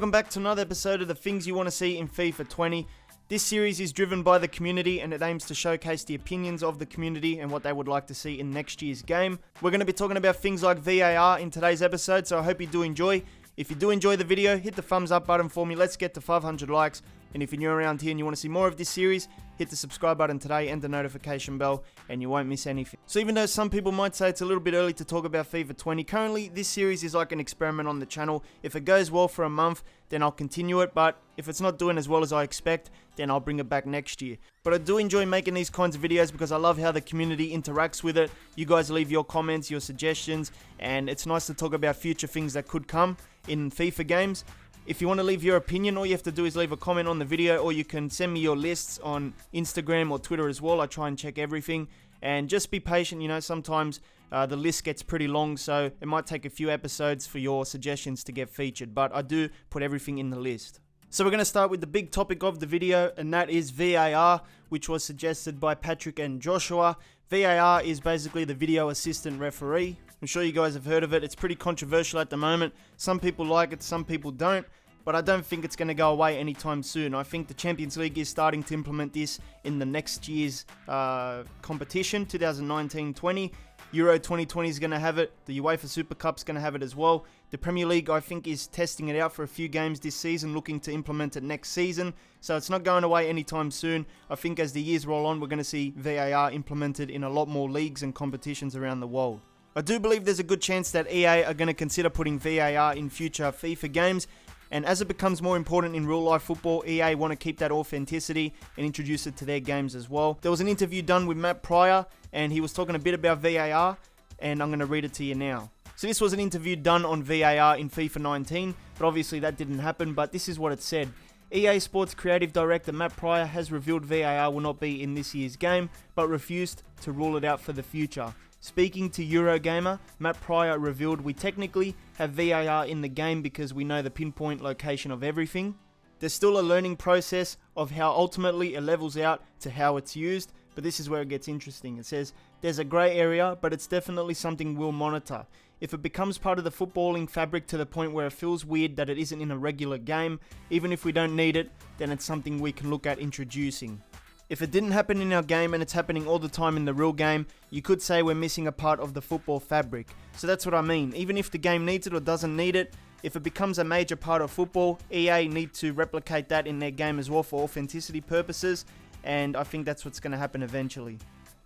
Welcome back to another episode of the things you want to see in FIFA 20. This series is driven by the community and it aims to showcase the opinions of the community and what they would like to see in next year's game. We're going to be talking about things like VAR in today's episode, so I hope you do enjoy. If you do enjoy the video, hit the thumbs up button for me. Let's get to 500 likes. And if you're new around here and you want to see more of this series, hit the subscribe button today and the notification bell and you won't miss anything. So even though some people might say it's a little bit early to talk about FIFA 20, currently this series is like an experiment on the channel. If it goes well for a month, then I'll continue it, but if it's not doing as well as I expect, then I'll bring it back next year. But I do enjoy making these kinds of videos because I love how the community interacts with it. You guys leave your comments, your suggestions, and it's nice to talk about future things that could come in FIFA games. If you want to leave your opinion, all you have to do is leave a comment on the video, or you can send me your lists on Instagram or Twitter as well. I try and check everything, and just be patient. You know, sometimes the list gets pretty long, so it might take a few episodes for your suggestions to get featured, but I do put everything in the list. So we're going to start with the big topic of the video, and that is VAR, which was suggested by Patrick and Joshua. VAR is basically the video assistant referee. I'm sure you guys have heard of it. It's pretty controversial at the moment. Some people like it, some people don't. But I don't think it's going to go away anytime soon. I think the Champions League is starting to implement this in the next year's competition, 2019-20. Euro 2020 is going to have it. The UEFA Super Cup is going to have it as well. The Premier League, I think, is testing it out for a few games this season, looking to implement it next season. So it's not going away anytime soon. I think as the years roll on, we're going to see VAR implemented in a lot more leagues and competitions around the world. I do believe there's a good chance that EA are going to consider putting VAR in future FIFA games. And as it becomes more important in real life football, EA want to keep that authenticity and introduce it to their games as well. There was an interview done with Matt Pryor and he was talking a bit about VAR, and I'm going to read it to you now. So this was an interview done on VAR in FIFA 19, but obviously that didn't happen, but this is what it said. EA Sports Creative Director Matt Pryor has revealed VAR will not be in this year's game, but refused to rule it out for the future. Speaking to Eurogamer, Matt Pryor revealed we technically have VAR in the game because we know the pinpoint location of everything. There's still a learning process of how ultimately it levels out to how it's used, but this is where it gets interesting. It says, there's a grey area, but it's definitely something we'll monitor. If it becomes part of the footballing fabric to the point where it feels weird that it isn't in a regular game, even if we don't need it, then it's something we can look at introducing. If it didn't happen in our game and it's happening all the time in the real game, you could say we're missing a part of the football fabric. So that's what I mean. Even if the game needs it or doesn't need it, if it becomes a major part of football, EA need to replicate that in their game as well for authenticity purposes, and I think that's what's going to happen eventually.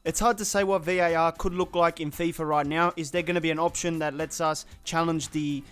It's hard to say what VAR could look like in FIFA right now. Is there going to be an option that lets us challenge the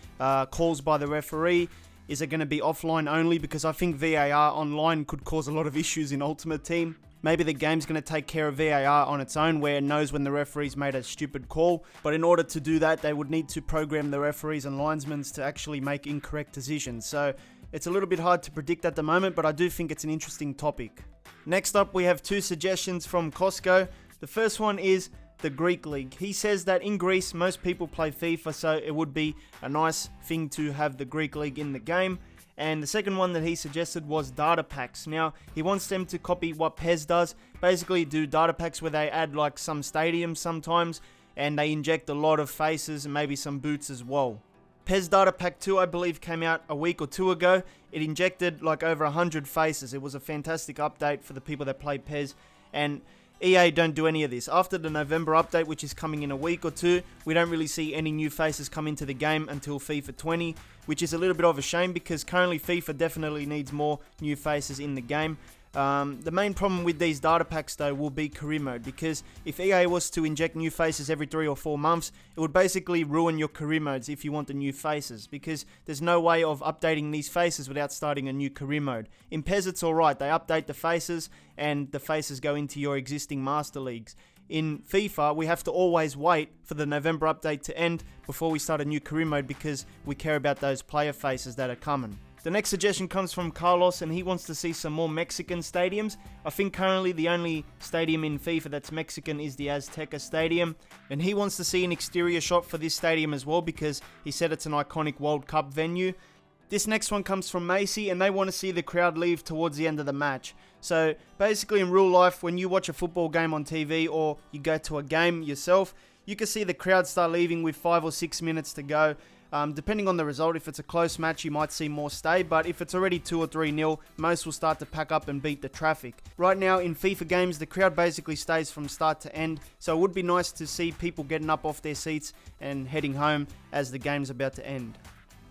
calls by the referee? Is it going to be offline only? Because I think VAR online could cause a lot of issues in Ultimate Team. Maybe the game's going to take care of VAR on its own, where it knows when the referee's made a stupid call. But in order to do that, they would need to program the referees and linesmen to actually make incorrect decisions. So it's a little bit hard to predict at the moment, but I do think it's an interesting topic. Next up, we have two suggestions from Costco. The first one is the Greek League. He says that in Greece, most people play FIFA, so it would be a nice thing to have the Greek League in the game. And the second one that he suggested was data packs. Now, he wants them to copy what PES does. Basically, do data packs where they add like some stadiums sometimes, and they inject a lot of faces and maybe some boots as well. PES Data Pack 2, I believe, came out a week or two ago. It injected like over 100 faces. It was a fantastic update for the people that play PES. And EA don't do any of this. After the November update, which is coming in a week or two, we don't really see any new faces come into the game until FIFA 20, which is a little bit of a shame because currently FIFA definitely needs more new faces in the game. The main problem with these data packs though will be career mode, because if EA was to inject new faces every 3 or 4 months, it would basically ruin your career modes if you want the new faces, because there's no way of updating these faces without starting a new career mode. In PES it's alright, they update the faces and the faces go into your existing master leagues. In FIFA, we have to always wait for the November update to end before we start a new career mode because we care about those player faces that are coming. The next suggestion comes from Carlos, and he wants to see some more Mexican stadiums. I think currently the only stadium in FIFA that's Mexican is the Azteca Stadium, and he wants to see an exterior shot for this stadium as well because he said it's an iconic World Cup venue. This next one comes from Macy, and they want to see the crowd leave towards the end of the match. So basically in real life, when you watch a football game on TV or you go to a game yourself, you can see the crowd start leaving with 5 or 6 minutes to go. Depending on the result, if it's a close match, you might see more stay, but if it's already 2 or 3-0, most will start to pack up and beat the traffic. Right now, in FIFA games, the crowd basically stays from start to end, so it would be nice to see people getting up off their seats and heading home as the game's about to end.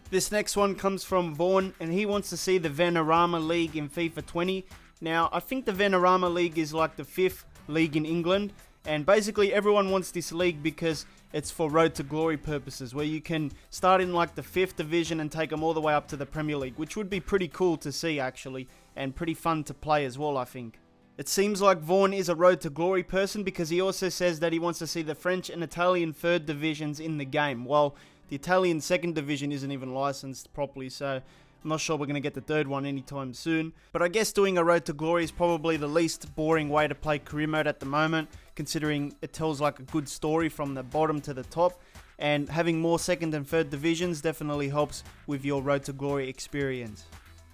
This next one comes from Worton, and he wants to see the Vanarama League in FIFA 20. Now, I think the Vanarama League is like the 5th league in England, and basically everyone wants this league because it's for Road to Glory purposes, where you can start in like the 5th division and take them all the way up to the Premier League, which would be pretty cool to see actually, and pretty fun to play as well, I think. It seems like Vaughan is a Road to Glory person because he also says that he wants to see the French and Italian 3rd divisions in the game. Well, the Italian 2nd division isn't even licensed properly, so I'm not sure we're going to get the 3rd one anytime soon. But I guess doing a Road to Glory is probably the least boring way to play career mode at the moment, considering it tells like a good story from the bottom to the top. And having more 2nd and 3rd divisions definitely helps with your Road to Glory experience.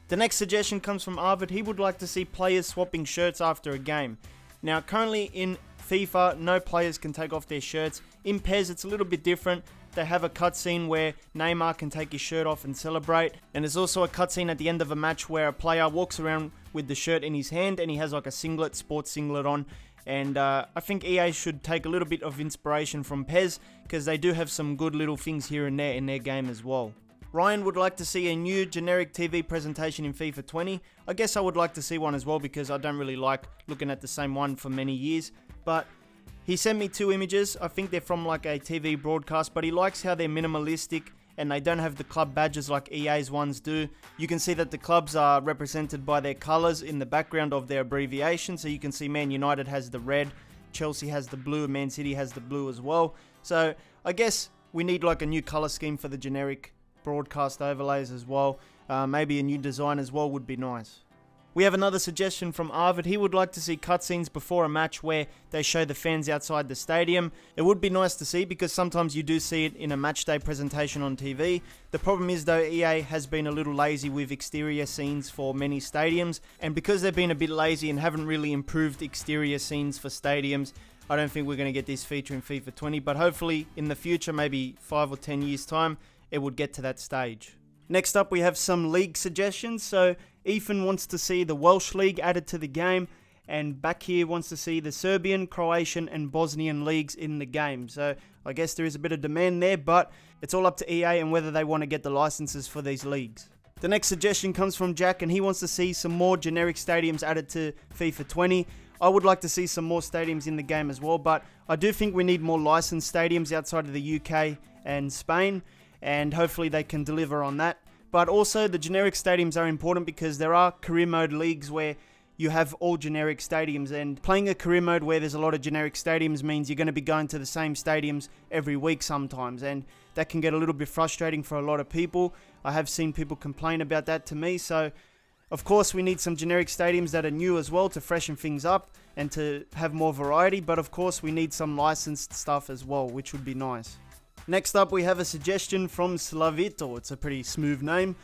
The next suggestion comes from Arvid. He would like to see players swapping shirts after a game. Now, currently in FIFA, no players can take off their shirts. In PES, it's a little bit different. They have a cutscene where Neymar can take his shirt off and celebrate. And there's also a cutscene at the end of a match where a player walks around with the shirt in his hand and he has like a singlet, sports singlet on. And I think EA should take a little bit of inspiration from PES because they do have some good little things here and there in their game as well. Ryan would like to see a new generic TV presentation in FIFA 20. I guess I would like to see one as well because I don't really like looking at the same one for many years. But he sent me 2 images. I think they're from like a TV broadcast, but he likes how they're minimalistic and they don't have the club badges like EA's ones do. You can see that the clubs are represented by their colours in the background of their abbreviation. So you can see Man United has the red, Chelsea has the blue, Man City has the blue as well. So I guess we need like a new colour scheme for the generic broadcast overlays as well. Maybe a new design as well would be nice. We have another suggestion from Arvid. He would like to see cutscenes before a match where they show the fans outside the stadium. It would be nice to see because sometimes you do see it in a matchday presentation on TV. The problem is though, EA has been a little lazy with exterior scenes for many stadiums, and because they've been a bit lazy and haven't really improved exterior scenes for stadiums, I don't think we're going to get this feature in FIFA 20, but hopefully in the future, maybe 5 or 10 years time, it would get to that stage. Next up, we have some league suggestions. So Ethan wants to see the Welsh League added to the game, and back here wants to see the Serbian, Croatian and Bosnian leagues in the game. So I guess there is a bit of demand there, but it's all up to EA and whether they want to get the licenses for these leagues. The next suggestion comes from Jack, and he wants to see some more generic stadiums added to FIFA 20. I would like to see some more stadiums in the game as well, but I do think we need more licensed stadiums outside of the UK and Spain, and hopefully they can deliver on that. But also the generic stadiums are important because there are career mode leagues where you have all generic stadiums, and playing a career mode where there's a lot of generic stadiums means you're going to be going to the same stadiums every week sometimes, and that can get a little bit frustrating for a lot of people. I have seen people complain about that to me, so of course we need some generic stadiums that are new as well to freshen things up and to have more variety, but of course we need some licensed stuff as well, which would be nice. Next up, we have a suggestion from Slavito. It's a pretty smooth name.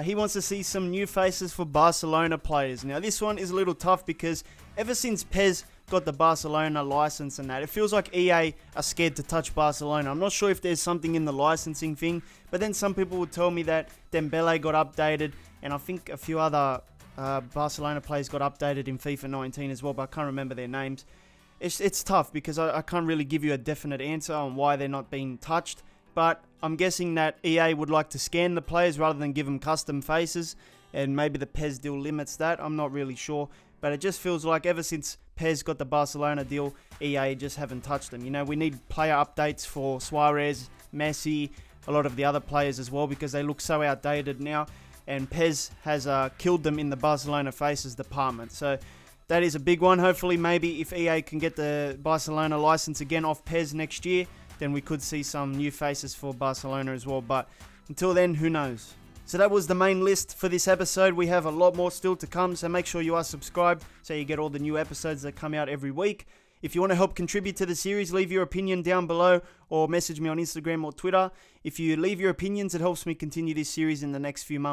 He wants to see some new faces for Barcelona players. Now, this one is a little tough because ever since PES got the Barcelona license and that, it feels like EA are scared to touch Barcelona. I'm not sure if there's something in the licensing thing, but then some people would tell me that Dembele got updated, and I think a few other Barcelona players got updated in FIFA 19 as well, but I can't remember their names. It's tough because I can't really give you a definite answer on why they're not being touched, but I'm guessing that EA would like to scan the players rather than give them custom faces, and maybe the PES deal limits that. I'm not really sure, but it just feels like ever since PES got the Barcelona deal, EA just haven't touched them. You know, we need player updates for Suarez, Messi, a lot of the other players as well because they look so outdated now, and PES has killed them in the Barcelona faces department. So that is a big one. Hopefully, maybe if EA can get the Barcelona license again off PES next year, then we could see some new faces for Barcelona as well. But until then, who knows? So that was the main list for this episode. We have a lot more still to come, so make sure you are subscribed so you get all the new episodes that come out every week. If you want to help contribute to the series, leave your opinion down below or message me on Instagram or Twitter. If you leave your opinions, it helps me continue this series in the next few months.